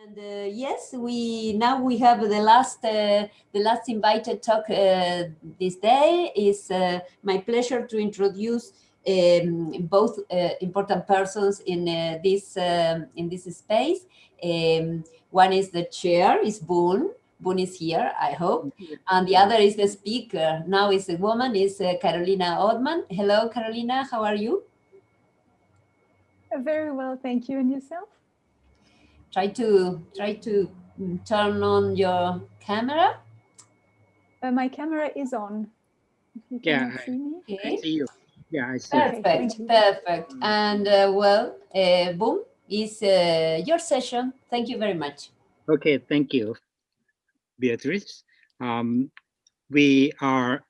And yes, we have the last invited talk this day. Is my pleasure to introduce both important persons in this space. One is the chair, is Boone. Boone is here, I hope, and the other is the speaker. Now is a woman, is Carolina Ödman. Hello, Carolina. How are you? Very well, thank you. And yourself? Try to turn on your camera. My camera is on. If you Yeah, cannot see me. I Okay, see you. Yeah, I see. Okay, perfect, thank you. perfect. And boom, is your session. Thank you very much. Okay, thank you, Beatrice. Um, we are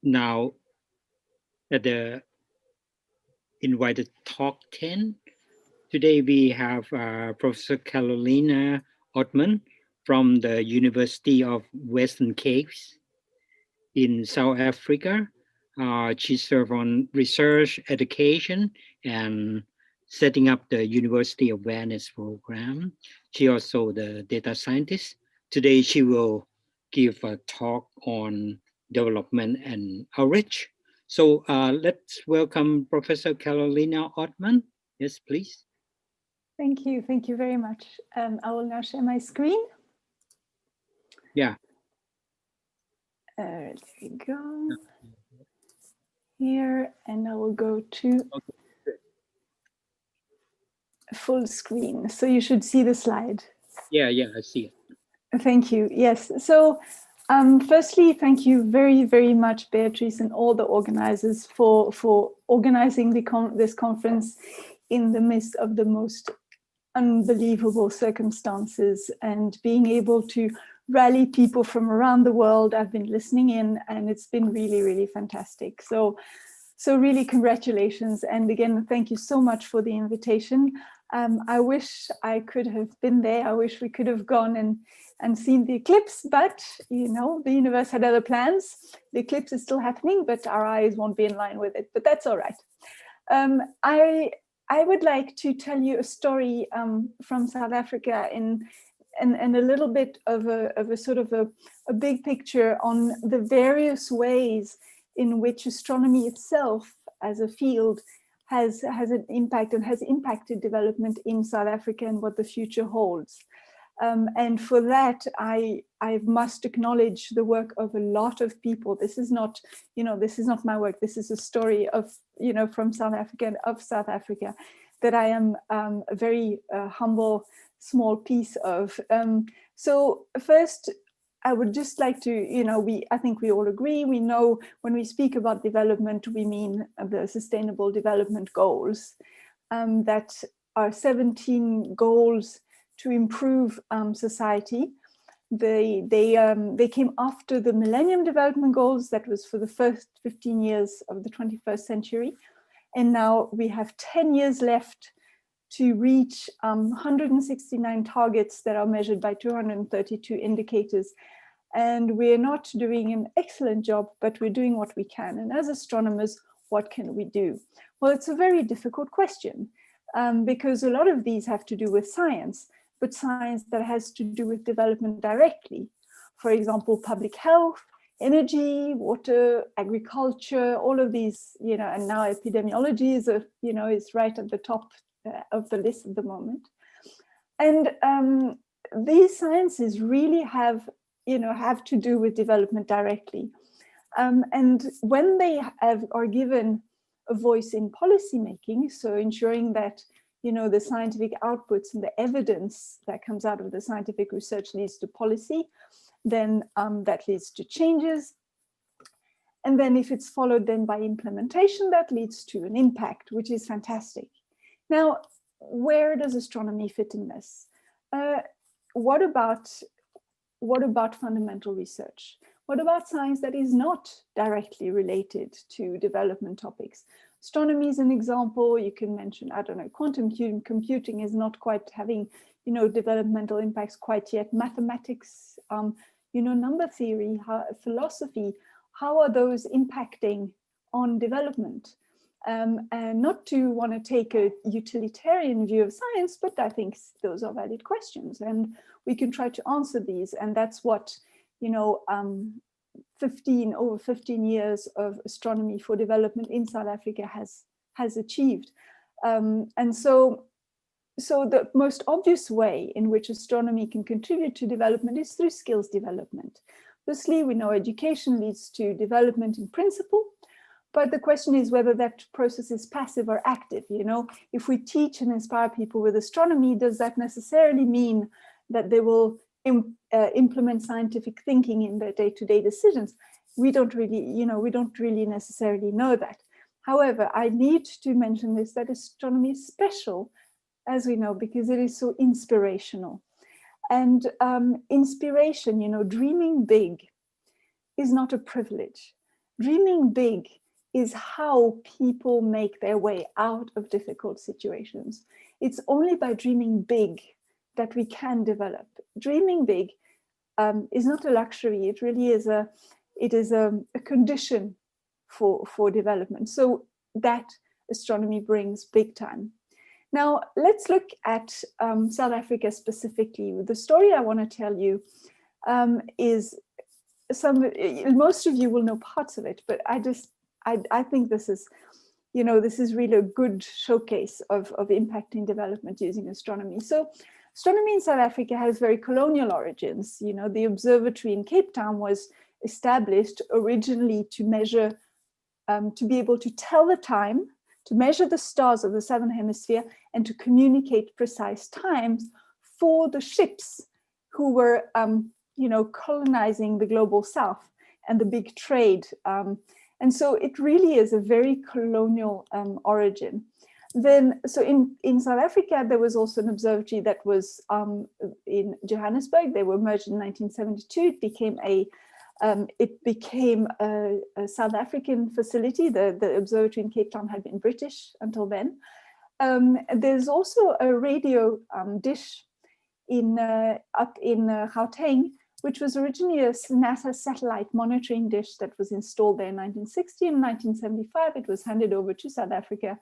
now at the invited talk 10. Today we have Professor Carolina Ottman from the University of Western Cape in South Africa. She served on research, education, and setting up the University Awareness Program. She also the data scientist. Today she will give a talk on development and outreach. So let's welcome Professor Carolina Ottman. Yes, please. Thank you. Thank you very much. I will now share my screen. Yeah. There we go. Here, and I will go to full screen. So you should see the slide. Yeah, I see it. Thank you. Yes. So, firstly, thank you very, very much, Beatrice, and all the organizers for organizing this conference in the midst of the most unbelievable circumstances and being able to rally people from around the world. I've been listening in, and it's been really, really fantastic. So really, congratulations. And again, thank you so much for the invitation. I wish I could have been there. I wish we could have gone and seen the eclipse, but the universe had other plans. The eclipse is still happening, but our eyes won't be in line with it, but that's all right. I would like to tell you a story from South Africa and a little bit of a sort of a big picture on the various ways in which astronomy itself as a field has an impact and has impacted development in South Africa and what the future holds. And for that, I must acknowledge the work of a lot of people. This is not my work. This is a story of, from South Africa and of South Africa that I am a very humble, small piece of. So first, I would just like to, I think we all agree, we know when we speak about development, we mean the Sustainable Development Goals that are 17 goals to improve society. They came after the Millennium Development Goals. That was for the first 15 years of the 21st century. And now we have 10 years left to reach 169 targets that are measured by 232 indicators. And we're not doing an excellent job, but we're doing what we can. And as astronomers, what can we do? Well, it's a very difficult question because a lot of these have to do with science, but science that has to do with development directly. For example, public health, energy, water, agriculture, all of these, and now epidemiology is right at the top of the list at the moment. And these sciences really have to do with development directly. And when they are given a voice in policy making, so ensuring that the scientific outputs and the evidence that comes out of the scientific research leads to policy, then that leads to changes. And then if it's followed then by implementation, that leads to an impact, which is fantastic. Now, where does astronomy fit in this? What about fundamental research? What about science that is not directly related to development topics? Astronomy is an example. You can mention, I don't know, quantum computing is not quite having, developmental impacts quite yet. Mathematics, number theory, philosophy, how are those impacting on development? and not to want to take a utilitarian view of science, but I think those are valid questions, and we can try to answer these. And that's what, you know, over 15 years of astronomy for development in South Africa has achieved. And so the most obvious way in which astronomy can contribute to development is through skills development. Firstly, we know education leads to development in principle, but the question is whether that process is passive or active. You know, if we teach and inspire people with astronomy, does that necessarily mean that they will implement scientific thinking in their day-to-day decisions? We don't really necessarily know that. However, I need to mention this, that astronomy is special, as we know, because it is so inspirational. And inspiration, you know, dreaming big is not a privilege. Dreaming big is how people make their way out of difficult situations. It's only by dreaming big that we can develop. Dreaming big is not a luxury. It really is a condition for development. So that astronomy brings big time. Now, let's look at South Africa specifically. The story I want to tell you is most of you will know parts of it, but I think this is, you know, this is really a good showcase of impacting development using astronomy. So astronomy in South Africa has very colonial origins. You know, the observatory in Cape Town was established originally to measure, to be able to tell the time, to measure the stars of the Southern Hemisphere, and to communicate precise times for the ships who were, you know, colonizing the global South and the big trade. And so it really is a very colonial origin. Then, so in South Africa, there was also an observatory that was in Johannesburg. They were merged in 1972. It became a South African facility. The observatory in Cape Town had been British until then. There's also a radio dish up in Gauteng, which was originally a NASA satellite monitoring dish that was installed there in 1960. In 1975, it was handed over to South Africa,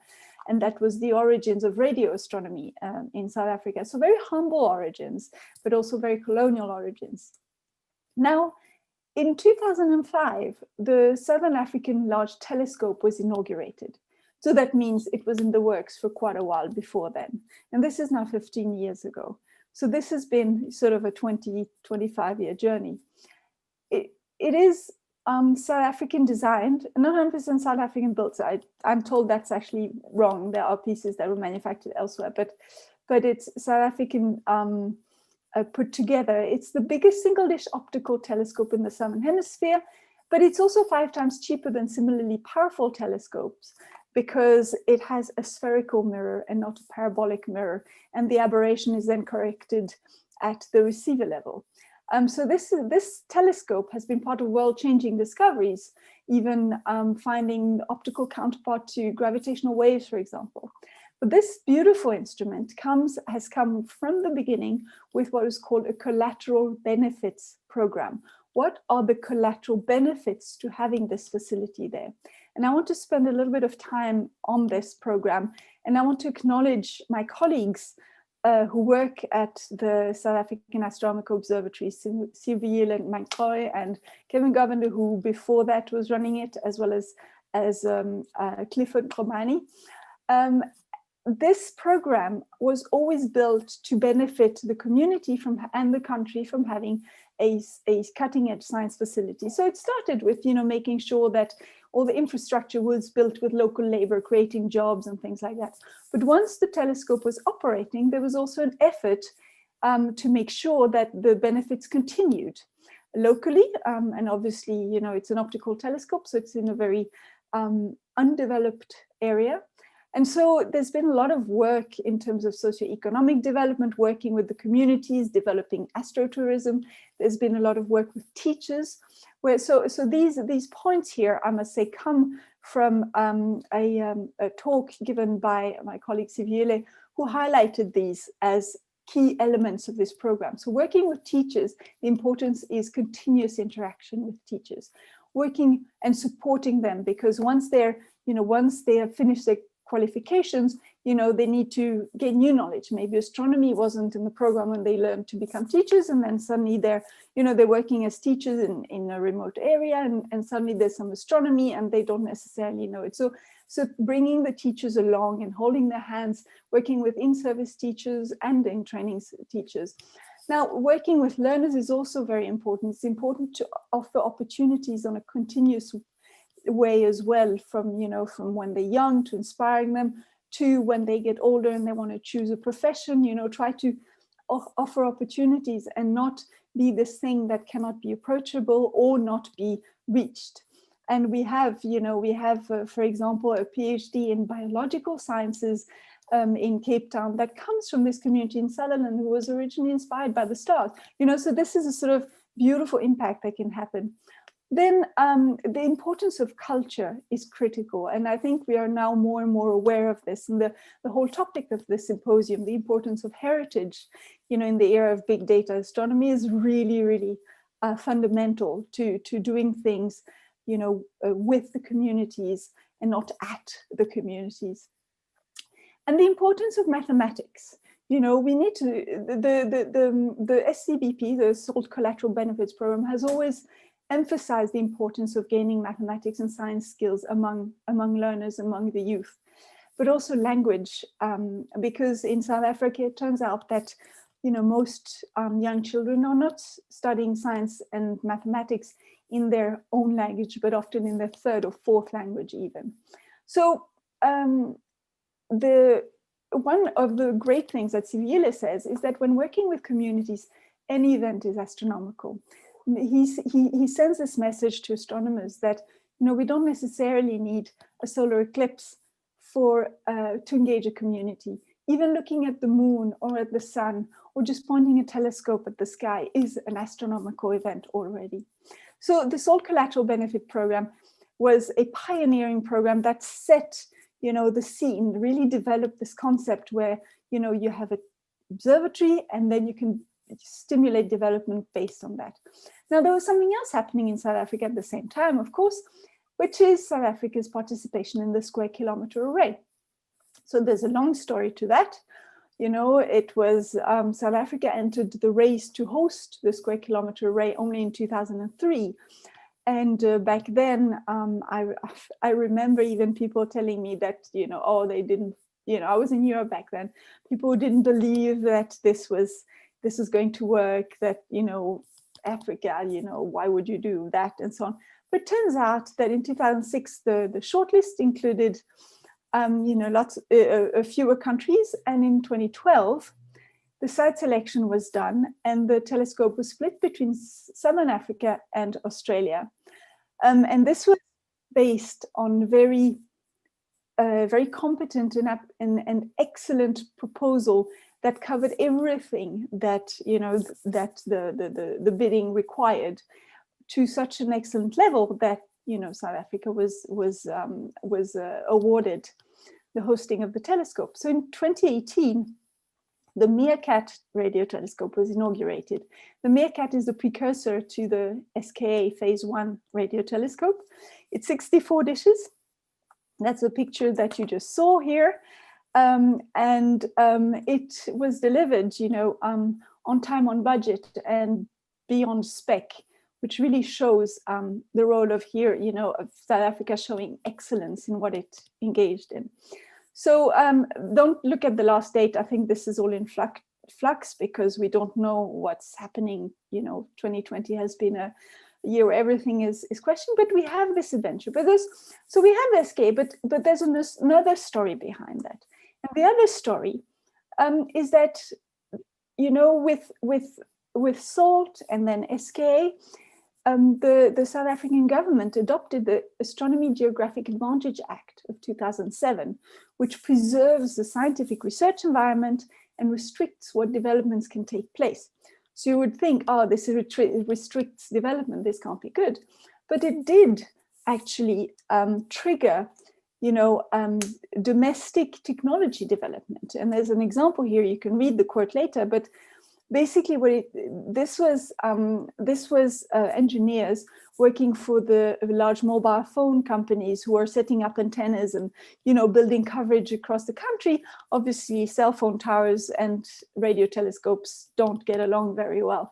and that was the origins of radio astronomy in South Africa. So very humble origins, but also very colonial origins. Now, in 2005, the Southern African Large Telescope was inaugurated. So that means it was in the works for quite a while before then. And this is now 15 years ago. So this has been sort of a 25-year journey. It is South African designed, not 100% South African built. So I'm told that's actually wrong. There are pieces that were manufactured elsewhere, but it's South African put together. It's the biggest single dish optical telescope in the Southern Hemisphere, but it's also 5 times cheaper than similarly powerful telescopes, because it has a spherical mirror and not a parabolic mirror, and the aberration is then corrected at the receiver level. So this telescope has been part of world-changing discoveries, even finding the optical counterpart to gravitational waves, for example. But this beautiful instrument has come from the beginning with what is called a collateral benefits program. What are the collateral benefits to having this facility there? And I want to spend a little bit of time on this program. And I want to acknowledge my colleagues who work at the South African Astronomical Observatory, Sivile Mankoy and Kevin Govender, who before that was running it, as well as Clifford Kromani. This program was always built to benefit the community and the country from having a cutting-edge science facility. So it started with, you know, making sure that all the infrastructure was built with local labor, creating jobs and things like that. But once the telescope was operating, there was also an effort to make sure that the benefits continued locally. And obviously, you know, it's an optical telescope, so it's in a very undeveloped area. And so there's been a lot of work in terms of socioeconomic development, working with the communities, developing astrotourism. There's been a lot of work with teachers. So these points here, I must say, come from a talk given by my colleague Sivile, who highlighted these as key elements of this program. So working with teachers, the importance is continuous interaction with teachers, working and supporting them, because once they're, once they have finished their qualifications, they need to gain new knowledge. Maybe astronomy wasn't in the program when they learned to become teachers, and then suddenly they're working as teachers in a remote area, and suddenly there's some astronomy and they don't necessarily know it. So bringing the teachers along and holding their hands, working with in-service teachers and in-training teachers. Now, working with learners is also very important. It's important to offer opportunities on a continuous way as well, from when they're young, to inspiring them, to when they get older and they want to choose a profession, try to offer opportunities and not be this thing that cannot be approachable or not be reached. And we have, for example, a PhD in biological sciences in Cape Town that comes from this community in Sutherland, who was originally inspired by the stars. So this is a sort of beautiful impact that can happen. Then the importance of culture is critical. And I think we are now more and more aware of this. And the whole topic of this symposium, the importance of heritage, in the era of big data astronomy, is really, really fundamental to doing things, with the communities and not at the communities. And the importance of mathematics. We need to, the SCBP, the Salt Collateral Benefits Program, has always emphasized the importance of gaining mathematics and science skills among learners, among the youth, but also language, because in South Africa, it turns out that, most young children are not studying science and mathematics in their own language, but often in their third or fourth language even. So one of the great things that Sivile says is that when working with communities, any event is astronomical. He sends this message to astronomers that, we don't necessarily need a solar eclipse to engage a community. Even looking at the moon or at the sun, or just pointing a telescope at the sky is an astronomical event already. So the Salt Collateral Benefit Program was a pioneering program that set, the scene, really developed this concept where, you have an observatory and then you can stimulate development based on that. Now, there was something else happening in South Africa at the same time, of course, which is South Africa's participation in the Square Kilometre Array. So there's a long story to that. It was South Africa entered the race to host the Square Kilometre Array only in 2003. And back then, I remember even people telling me that, they didn't, I was in Europe back then, people didn't believe that this was going to work, that, Africa, why would you do that, and so on. But it turns out that in 2006, the shortlist included, fewer countries. And in 2012, the site selection was done and the telescope was split between Southern Africa and Australia. And this was based on very competent and excellent proposal that covered everything that that the bidding required, to such an excellent level that South Africa was awarded the hosting of the telescope. So in 2018, the Meerkat radio telescope was inaugurated. The Meerkat is the precursor to the SKA Phase 1 radio telescope. It's 64 dishes. That's a picture that you just saw here. It was delivered, on time, on budget, and beyond spec, which really shows the role of here, of South Africa showing excellence in what it engaged in. So don't look at the last date. I think this is all in flux because we don't know what's happening. 2020 has been a year where everything is questioned, but we have this adventure. So we have the SK, but there's another story behind that. And the other story is that, with SALT and then SKA, the South African government adopted the Astronomy Geographic Advantage Act of 2007, which preserves the scientific research environment and restricts what developments can take place. So you would think, oh, this restricts development, this can't be good. But it did actually trigger, domestic technology development. And there's an example here, you can read the quote later, but basically this was engineers working for the large mobile phone companies who are setting up antennas and, building coverage across the country. Obviously, cell phone towers and radio telescopes don't get along very well.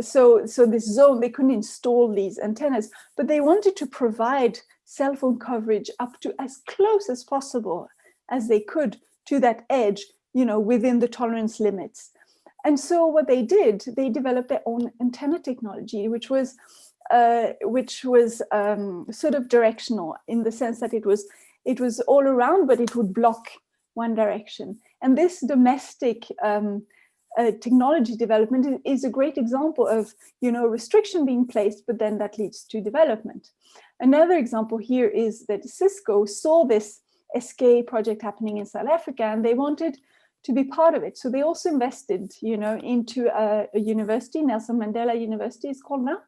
So this zone, they couldn't install these antennas, but they wanted to provide cell phone coverage up to as close as possible as they could to that edge, within the tolerance limits. And so what they did, they developed their own antenna technology, which was sort of directional, in the sense that it was all around, but it would block one direction. And this domestic technology development is a great example of, restriction being placed, but then that leads to development. Another example here is that Cisco saw this SK project happening in South Africa, and they wanted to be part of it. So they also invested, into a university, Nelson Mandela University is called now,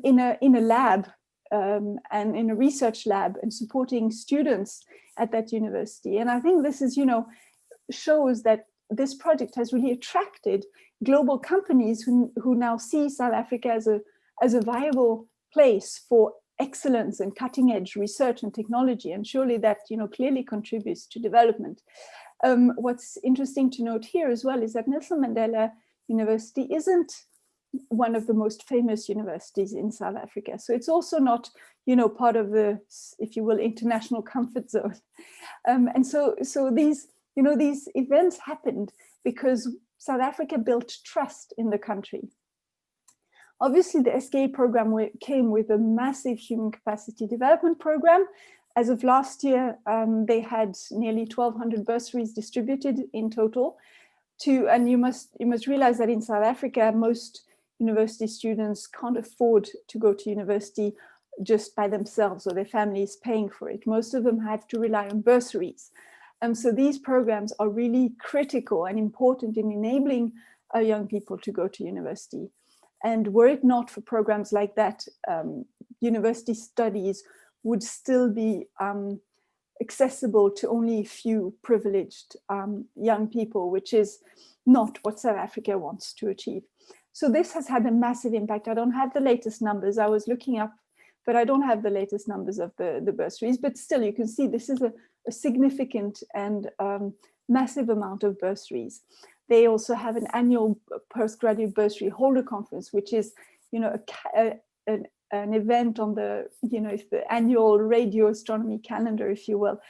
in a lab and in a research lab, and supporting students at that university. And I think this is, shows that this project has really attracted global companies who now see South Africa as a viable place for excellence and cutting edge research and technology. And surely that, clearly contributes to development. What's interesting to note here as well is that Nelson Mandela University isn't one of the most famous universities in South Africa. So it's also not, part of the, if you will, international comfort zone. And so these, these events happened because South Africa built trust in the country. Obviously, the SK program came with a massive human capacity development program. As of last year, they had nearly 1,200 bursaries distributed in total. And you must realize that in South Africa, most university students can't afford to go to university just by themselves, or their family is paying for it. Most of them have to rely on bursaries. So these programs are really critical and important in enabling young people to go to university. And were it not for programs like that, university studies would still be accessible to only a few privileged young people, which is not what South Africa wants to achieve. So this has had a massive impact. I don't have the latest numbers. I was looking up, but I don't have the latest numbers of the bursaries. But still, you can see this is a significant and massive amount of bursaries. They also have an annual postgraduate bursary holder conference, which is, an event on the, the annual radio astronomy calendar, if you will,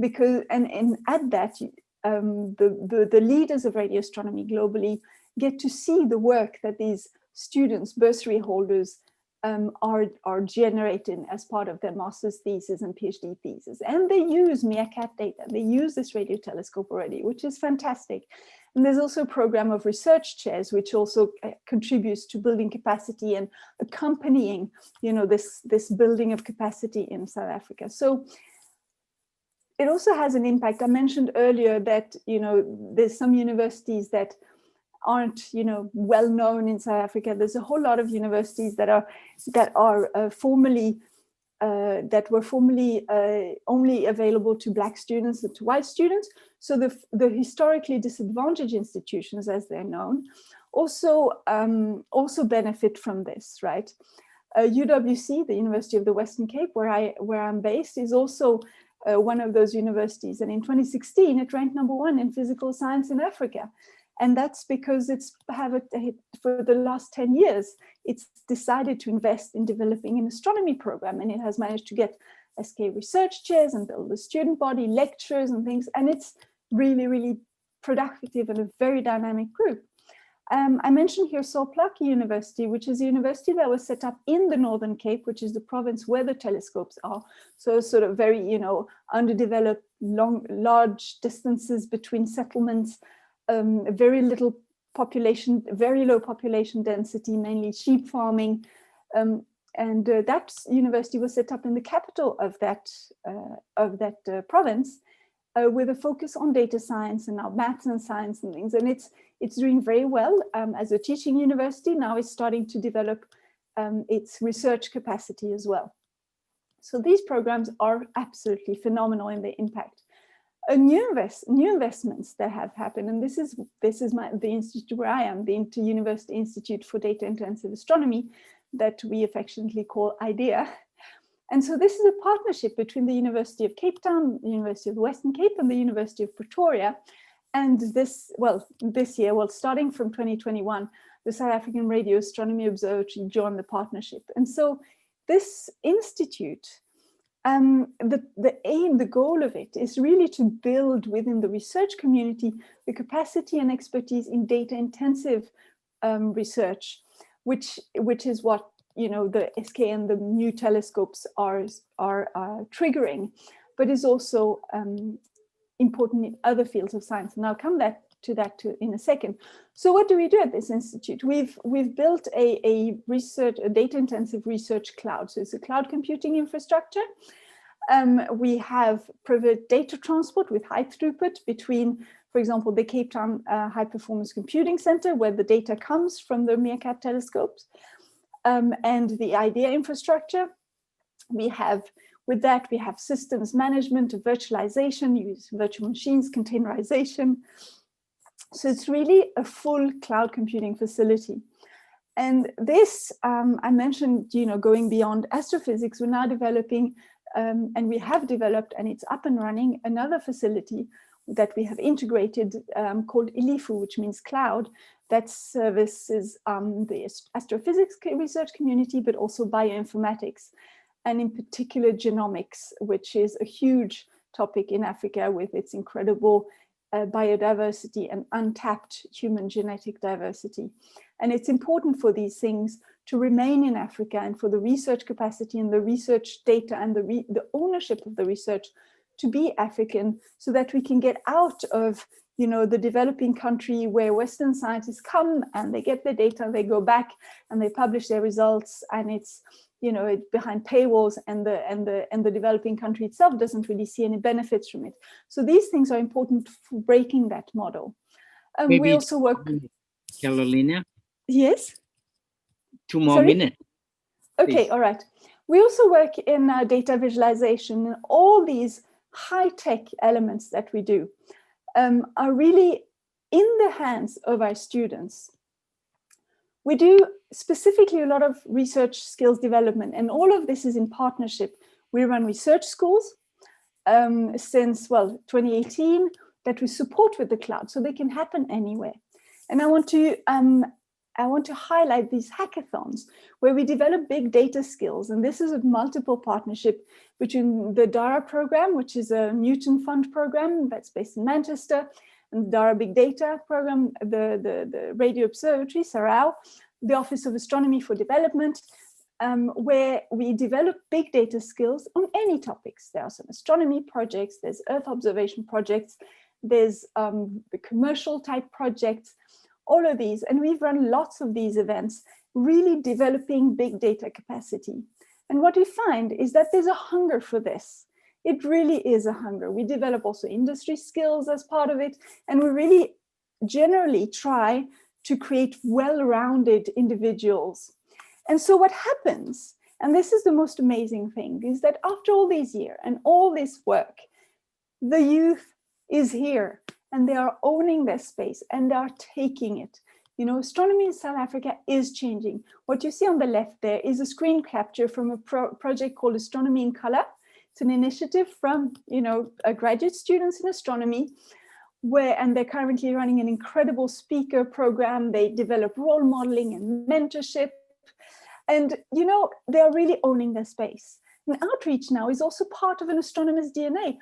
because and at that, the leaders of radio astronomy globally get to see the work that these students, bursary holders, are generating as part of their master's thesis and PhD thesis. And they use Meerkat data. They use this radio telescope already, which is fantastic. And there's also a program of research chairs, which also contributes to building capacity and accompanying, this building of capacity in South Africa. So it also has an impact. I mentioned earlier that, there's some universities that aren't, well known in South Africa. There's a whole lot of universities that were formerly only available to Black students and to white students. So the historically disadvantaged institutions, as they're known, also benefit from this, right? UWC, the University of the Western Cape, where I'm based, is also one of those universities. And in 2016, it ranked #1 in physical science in Africa. And that's because for the last 10 years, it's decided to invest in developing an astronomy program, and it has managed to get SK research chairs and build a student body, lectures and things. And it's really, really productive and a very dynamic group. I mentioned here Solplaatje University, which is a university that was set up in the Northern Cape, which is the province where the telescopes are. So sort of very, underdeveloped, large distances between settlements, very little population, very low population density, mainly sheep farming. And that university was set up in the capital of that province, with a focus on data science and now maths and science and things. And it's doing very well as a teaching university. Now it's starting to develop its research capacity as well. So these programs are absolutely phenomenal in their impact. New investments that have happened, and this is the institute where I am, the Inter-University Institute for Data Intensive Astronomy. that we affectionately call IDEA. And so this is a partnership between the University of Cape Town, the University of the Western Cape, and the University of Pretoria. And this year, starting from 2021, the South African Radio Astronomy Observatory joined the partnership. And so this institute, the aim, the goal of it is really to build within the research community the capacity and expertise in data-intensive research, which is what the SK and the new telescopes are triggering, but is also important in other fields of science. And I'll come back to that in a second. So what do we do at this institute? We've built a data-intensive research cloud. So it's a cloud computing infrastructure. We have private data transport with high throughput between, for example, the Cape Town High Performance Computing Center, where the data comes from the Meerkat telescopes, and the IDEA infrastructure. With that, we have systems management, virtualization, use virtual machines, containerization. So it's really a full cloud computing facility. And this, I mentioned, going beyond astrophysics, we're now developing, and we have developed, and it's up and running, another facility that we have integrated called ILIFU, which means cloud, that services the astrophysics research community, but also bioinformatics, and in particular genomics, which is a huge topic in Africa with its incredible biodiversity and untapped human genetic diversity. And it's important for these things to remain in Africa, and for the research capacity and the research data and the ownership of the research to be African, so that we can get out of the developing country where Western scientists come and they get their data, they go back and they publish their results, and it's behind paywalls, and the developing country itself doesn't really see any benefits from it. So these things are important for breaking that model. We also work. Carolina. Yes. 2 more minutes. Okay, please. all right. We also work in data visualization, and all these high-tech elements that we do are really in the hands of our students. We do specifically a lot of research skills development, and all of this is in partnership. We run research schools since 2018 that we support with the cloud, so they can happen anywhere. And I want to highlight these hackathons where we develop big data skills. And this is a multiple partnership between the DARA program, which is a Newton Fund program that's based in Manchester, and the DARA Big Data program, the Radio Observatory, SARAO, the Office of Astronomy for Development, where we develop big data skills on any topics. There are some astronomy projects, there's Earth observation projects, there's the commercial type projects, all of these. And we've run lots of these events, really developing big data capacity. And what we find is that there's a hunger for this. It really is a hunger. We develop also industry skills as part of it. And we really generally try to create well-rounded individuals. And so what happens, and this is the most amazing thing, is that after all these years and all this work, the youth is here and they are owning their space and they are taking it. Astronomy in South Africa is changing. What you see on the left there is a screen capture from a project called Astronomy in Color. It's an initiative from, graduate students in astronomy, and they're currently running an incredible speaker program. They develop role modeling and mentorship. And, they're really owning their space. And outreach now is also part of an astronomer's DNA.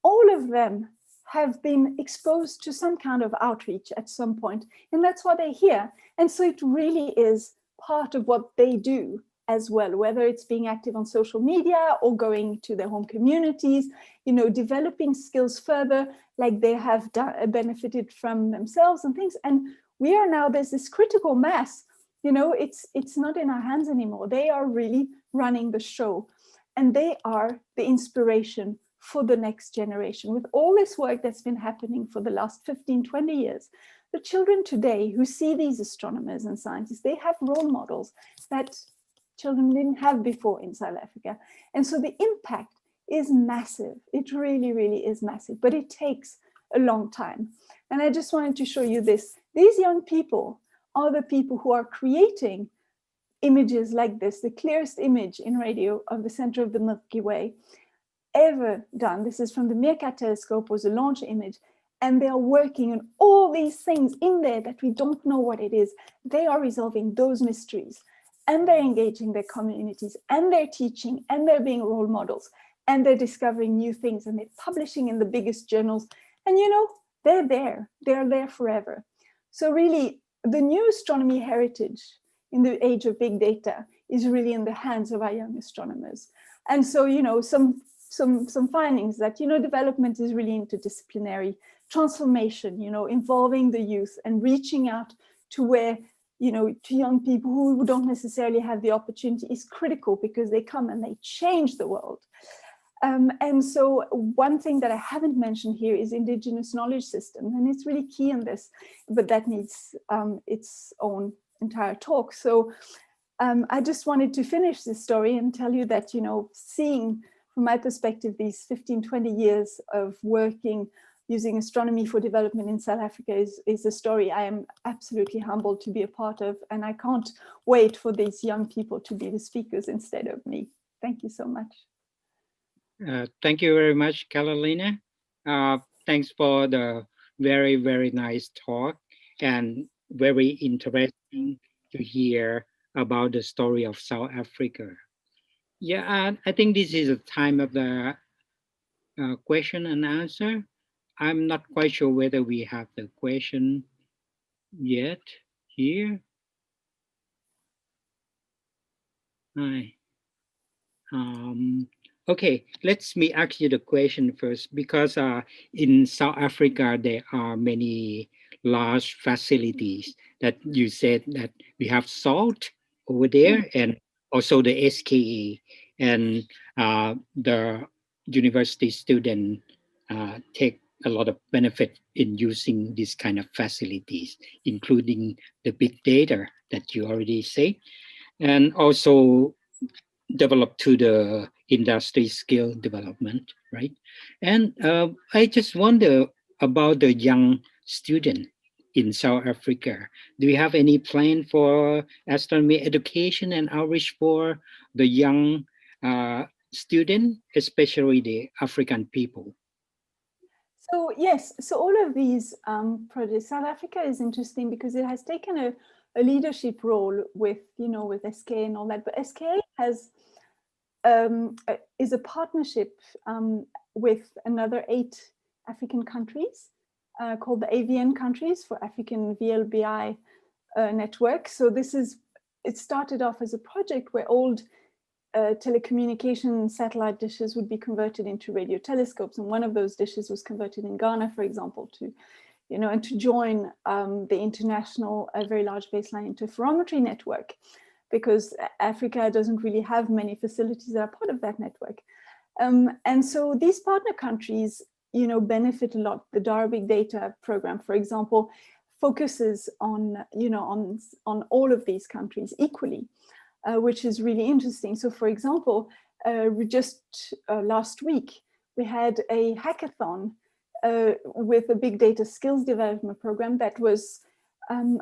All of them have been exposed to some kind of outreach at some point, and that's why they're here. And so it really is part of what they do as well, whether it's being active on social media or going to their home communities, developing skills further, like they have benefited from themselves and things. And we are now, there's this critical mass, it's not in our hands anymore. They are really running the show, and they are the inspiration for the next generation. With all this work that's been happening for the last 15, 20 years, the children today who see these astronomers and scientists, they have role models that children didn't have before in South Africa. And so the impact is massive. It really, really is massive, but it takes a long time. And I just wanted to show you this. These young people are the people who are creating images like this, the clearest image in radio of the center of the Milky Way ever done. This is from the Meerkat telescope, was a launch image. And they are working on all these things in there that we don't know what it is. They are resolving those mysteries, and they're engaging their communities, and they're teaching, and they're being role models, and they're discovering new things, and they're publishing in the biggest journals. And you know, they're there forever. So really, the new astronomy heritage in the age of big data is really in the hands of our young astronomers. And so, you know, some findings that, you know, development is really interdisciplinary, transformation, you know, involving the youth and reaching out to where, you know, to young people who don't necessarily have the opportunity is critical, because they come and they change the world. And so one thing that I haven't mentioned here is indigenous knowledge systems, and it's really key in this, but that needs its own entire talk. So I just wanted to finish this story and tell you that, you know, seeing from my perspective these 15, 20 years of working using astronomy for development in South Africa is a story I am absolutely humbled to be a part of, and I can't wait for these young people to be the speakers instead of me. Thank you so much. Thank you very much, Carolina. Thanks for the very, very nice talk, and very interesting to hear about the story of South Africa. Yeah, I think this is a time of the question and answer. I'm not quite sure whether we have the question yet here. Hi. Okay, let's me ask you the question first, because in South Africa there are many large facilities that you said that we have salt over there, and also the SKE, and the university student take a lot of benefit in using these kind of facilities, including the big data that you already said, and also develop to the industry skill development, right? And I just wonder about the young student in South Africa. Do you have any plan for astronomy education and outreach for the young student, especially the African people? So yes, so all of these projects, South Africa is interesting because it has taken a leadership role with, you know, with SK and all that. But SK has is a partnership with another 8 African countries called the AVN countries for African VLBI network. So it started off as a project where old telecommunication satellite dishes would be converted into radio telescopes, and one of those dishes was converted in Ghana, for example, to, you know, and to join the international very large baseline interferometry network, because Africa doesn't really have many facilities that are part of that network. And so these partner countries, you know, benefit a lot. The Dara Big Data program, for example, focuses on, you know, on all of these countries equally. Which is really interesting. So for example, just last week, we had a hackathon with a big data skills development program that was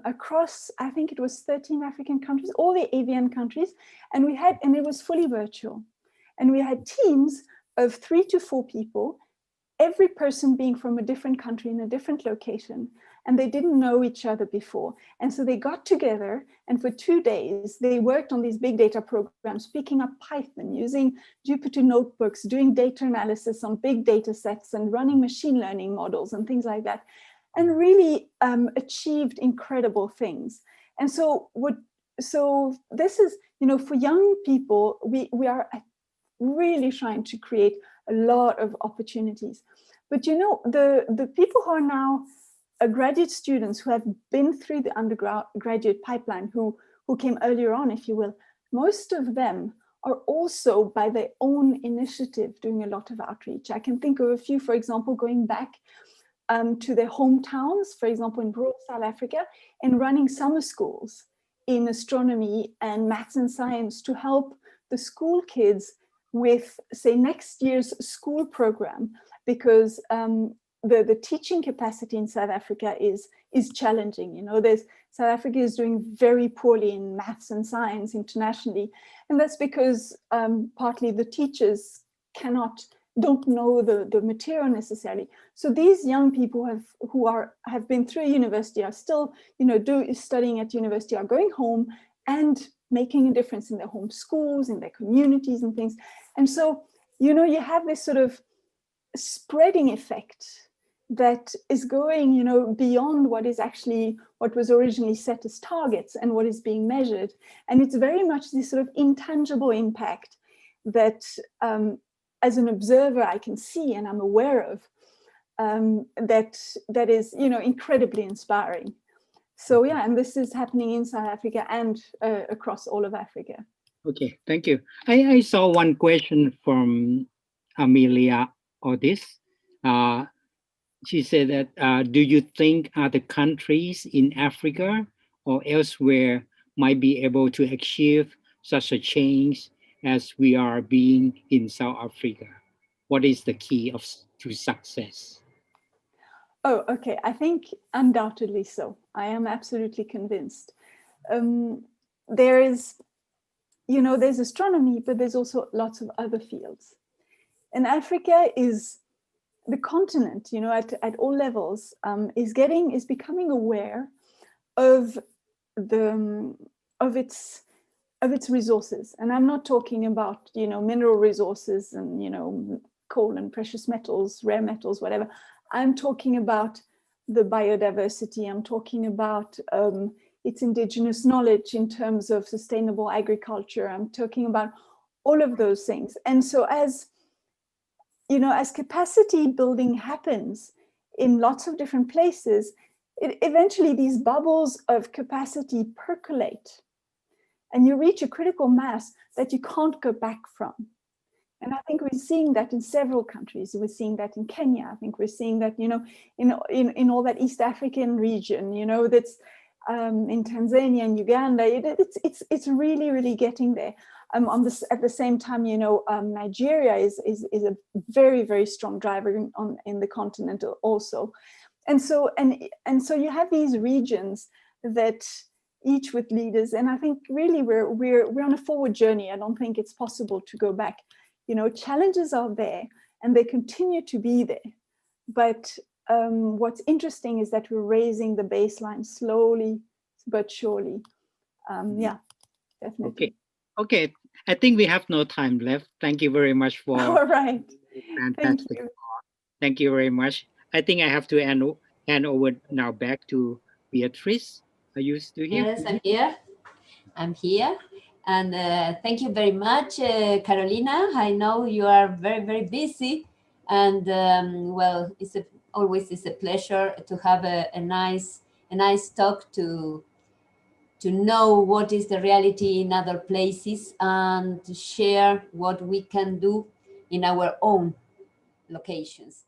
across, I think it was 13 African countries, all the AVN countries, and it was fully virtual. And we had teams of 3 to 4 people, every person being from a different country in a different location, and they didn't know each other before. And so they got together, and for 2 days, they worked on these big data programs, picking up Python, using Jupyter notebooks, doing data analysis on big data sets, and running machine learning models and things like that, and really achieved incredible things. And so this is, you know, for young people, we are really trying to create a lot of opportunities. But you know, the people who are now graduate students who have been through the undergraduate pipeline, who came earlier on, if you will, most of them are also by their own initiative doing a lot of outreach. I can think of a few, for example, going back to their hometowns, for example, in rural South Africa, and running summer schools in astronomy and maths and science to help the school kids with, say, next year's school program, because the teaching capacity in South Africa is challenging. You know, South Africa is doing very poorly in maths and science internationally, and that's because partly the teachers don't know the material necessarily. So these young people who have been through university, are still, you know, studying at university, are going home and making a difference in their home schools, in their communities and things. And so, you know, you have this sort of spreading effect that is going, you know, beyond what was originally set as targets and what is being measured. And it's very much this sort of intangible impact that as an observer I can see and I'm aware of, that is, you know, incredibly inspiring. So yeah, and this is happening in South Africa and across all of Africa. Okay, thank you. I saw one question from Amelia Otis. She said that, do you think other countries in Africa or elsewhere might be able to achieve such a change as we are being in South Africa? What is the key to success? Oh, okay. I think undoubtedly so. I am absolutely convinced. There is, you know, there's astronomy, but there's also lots of other fields. And Africa is the continent, you know, at all levels, is becoming aware of its resources. And I'm not talking about, you know, mineral resources and, you know, coal and precious metals, rare metals, whatever. I'm talking about the biodiversity. I'm talking about its indigenous knowledge in terms of sustainable agriculture. I'm talking about all of those things. And so as, you know, as capacity building happens in lots of different places, eventually these bubbles of capacity percolate and you reach a critical mass that you can't go back from. And I think we're seeing that in several countries. We're seeing that in Kenya. I think we're seeing that, you know, in all that East African region, you know, that's in Tanzania and Uganda. It's really, really getting there. At the same time, you know, Nigeria is a very, very strong driver in the continent also. And so you have these regions that each with leaders, and I think really we're on a forward journey. I don't think it's possible to go back. You know, challenges are there and they continue to be there. But what's interesting is that we're raising the baseline slowly but surely. Yeah, definitely. Okay. I think we have no time left. Thank you very much for all right. fantastic. Thank you very much. I think I have to hand over now back to Beatrice. Are you still here? Yes, I'm here. I'm here. And thank you very much, Carolina. I know you are very, very busy. And well, always is a pleasure to have a nice talk to know what is the reality in other places and to share what we can do in our own locations.